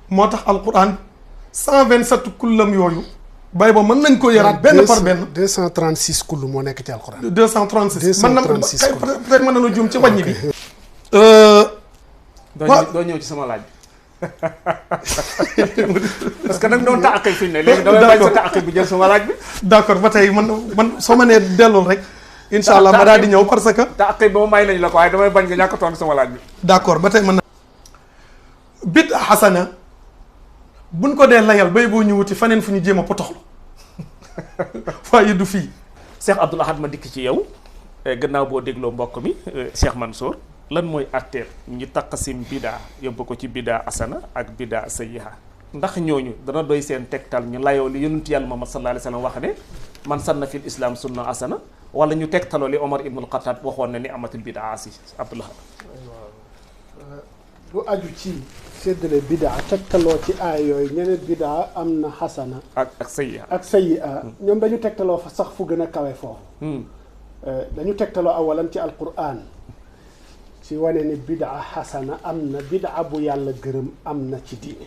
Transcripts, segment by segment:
moo tax alquran 127 kullam yooyu bay ba mën nañ ko yaraat benn par benn. 236 kull moo nekk ci alquran. 236 mën na peut-être mën nañoo juum ci wàññi bi. doo ñëw ci sama laaj parce que nag doon taaqib fi ne léegi damay bañ sa taaqib bi jël sama laaj bi. d'accord ba tey man soo ma nee dellul rek. incha allah ma daal di ñëw parce que. taaqib ba may nañ la ko waaye damay bañ nga ñàkk a tontu sama laaj bi. d'accord ba tey mën na. bid'a xasana buñ ko dee layal bay boo ñu wuti faneen fu ñu jéem a potoxlu waaye du fii. Cheikh Abdoul Ahad ma dikk ci yow gannaaw boo dégloo mbokk mi Cheikh Mansour lan mooy atteer ñu taqasim bidaa yóbbu ko ci bidaa asana ak bidaa sayyiha ndax ñooñu dana doy seen tegtal ñu layoo li yonent yàlla Muhammad sallallahu alayhi wa sallam wax ne man sanna fil islam sunna asana wala ñu tegtaloo li Omar ibnul Xattaab waxoon ne ni amatul bidaa si Abdoul Ahad. lu aju ci séddale bidaa tegtaloo ci aay yooyu ñeneen bidaa am na xasana ak sayyiha ak sayyiha ñoom dañu tegtaloo fa sax fu gën a kawe foofu. dañu tegtaloo awalan ci alquran ci wane ni bidaa xasana am na bidaa bu yàlla gërëm am na ci diine.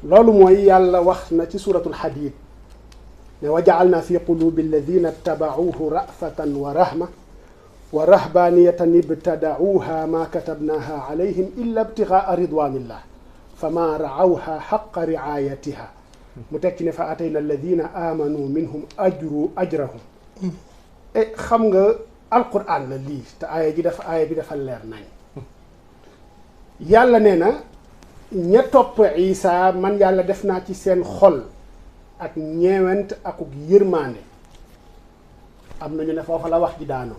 loolu mooy yàlla wax na ci suratul Hadiid ne wa ja'alna fi qulubi alladina ittaba'uuhu ra'fatan wa rahma wa rahbaniyatan ibtada'uuha ma katabnaha alayhim illa ibtigha'a ridwanillah fama ra'awha haqqa ri'ayatiha mu tekki ne fa atayna alladina amanu minhum ajrahum xam nga alquran la lii te aaya bi dafa leer nañ yàlla nee na ña topp Isa man yàlla def naa ci seen xol ak ñeewent akuk yërmande am nañu ne foofa la wax ji daanoo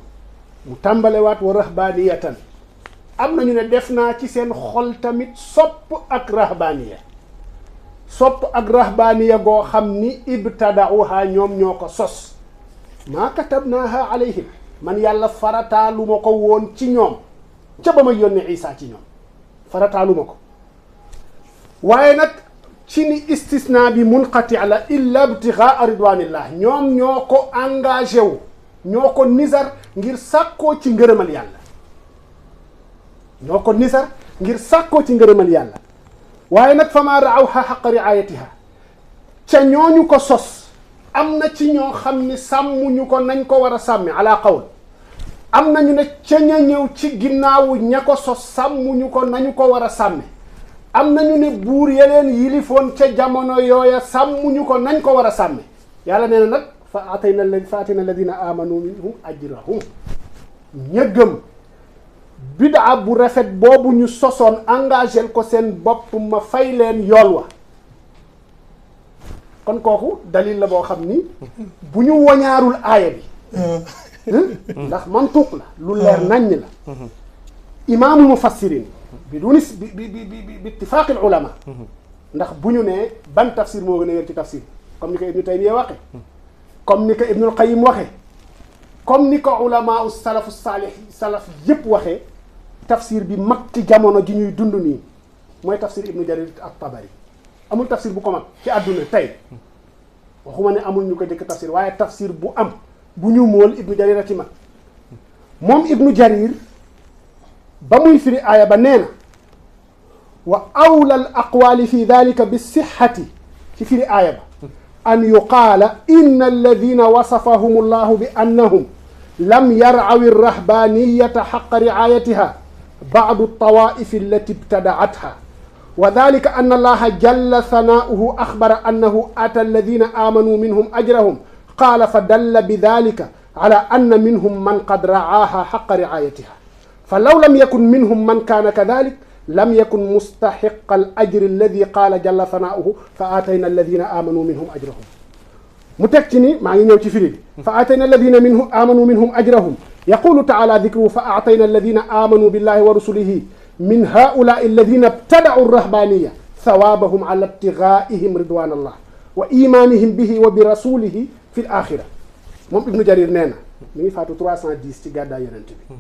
mu tàmbalewaat wa rahbaniyatan am nañu ne def naa ci seen xol tamit sopp ak rahbaniya goo xam ni ibtada'uha ñoom ñoo ko sos maa katabnaha alayhim man yàlla farataalu ma ko woon ci ñoom ca ba ma yónni Isa ci ñoom farataalu ma ko waaye nag ci ni istisna bi munqati la illa ibtighaa ridwanillah ñoom ñoo ko engagé wu ñoo ko nisar ngir sàkkoo ci ngërëmal yàlla waaye nag fama ra'awha haqqa ri'ayatiha ca ñooñu ko sos am na ci ñoo xam ni sàmmuñu ko nañ ko war a sàmmi ala qawl am nañu ne ca ña ñëw ci ginnaawu ña ko sos sàmmuñu ko nañu ko war a sàmme am nañu ne buur yeleen yilifoon ca jamono yooya sàmmuñu ko nañ ko war a sàmme yàlla nee na nag fa atayna alladina amanu minhum ajrahum ña gëm bidaa bu rafet boobu ñu sosoon engagé ko seen bopp ma fay leen yool wa kon kooku dalil la boo xam ni bu ñu wañaarul aaya bi ndax mantuq la lu leer naññ la imaamul mufassirin bi ittifaaqi al ulama ndax bu ñu nee ban tafsir moo gën a wér ci tafsir comme ni ko Ibnu Taymiya waxe comme ni ko Ibnul Qayyim waxe comme ni ko ulama u salafu salaf yépp waxee tafsir bi mag ci jamono ji ñuy dund nii mooy tafsir Ibnu Jarir at-Tabari amul tafsir bu ko mag ci àdduna tey waxuma ne amul ñu ko jëkk tafsir waaye tafsir bu am bu ñu mool Ibnu Jarir a ci mag moom Ibnu Jarir ba muy firi aaya ba nee na wa awla al aqwaali fi dalika bi sixati ci firi aaya ba an yuqaala inna alladina wasafahum allahu bi annahum lam yarcawi rahbaniyata xaqa ricaayatiha bacdu altawaa'ifi allati ibtadaatha wa dalika anna allaha jalla thanaa'uhu axbara annahu ata alladina aamanuu minhum ajrahum qaala fa dalla bi dalika ala anna minhum man qad racaaha xaqa ricaayatiha fa law lam yakun minhum man kaana kadalik lam yakun mustaxiqa al ajri alladi qaala jalla thanaa'uhu fa aatayna alladina aamanuu minhum ajrahum mu teg ci ni maa ngi ñëw ci firi bi fa aatayna alladina aamanuu minhum ajrahum yaqulu taala dikruhu fa aatayna alladina aamanuu billahi wa rusulihi min haulaai alladina ibtada'u rahbaniya thawaabahum ala ibtigaa'ihim ridwan allah wa imanihim bihi wa bi rasulihi fi l axira moom Ibnu Jarir nee na mi ngi faatu 310 ci gàddaay yonent bi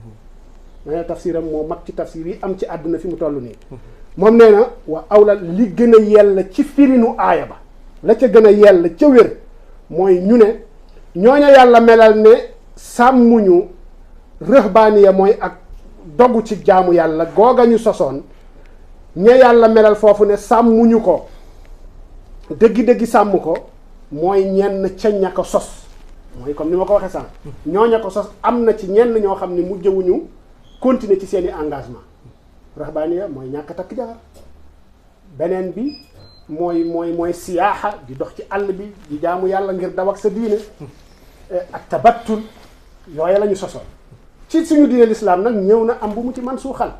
mais tafsiram moo mag ci tafsir yi am ci àdduna fi mu toll nii moom nee na wa awla li gën a yella ci firinu aaya ba la ca gën a yella ca wér mooy ñu ne ñooña yàlla melal ne sàmmuñu rëhbaaniya mooy ak dogu ci jaamu yàlla googa ñu sosoon ña yàlla melal foofu ne sàmmuñu ko dëggi-dëggi sàmm ko mooy ñenn ca ña ko sos mooy comme ni ma ko waxee sànq ñooña ko sos am na ci ñenn ñoo xam ne mujjewuñu continuer ci seen i engagement rahbaaniya mooy ñàkk takk jabar beneen bi mooy siyaaxa di dox ci àll bi di jaamu yàlla ngir daw ak sa diine ak tabattul yooya la ñu sosoon ci suñu diine lislaam nag ñëw na am bu mu ci man suuxal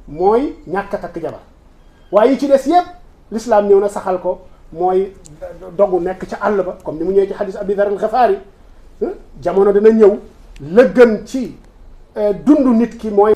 mooy ñàkk a takk jabar waaye yi ci des yépp lislaam ñëw na saxal ko mooy dogu nekk ca àll ba comme ni mu ñëwee ci xadis Abi Dar al-Xifaari jamono dina ñëw la gën ci dundu nit ki mooy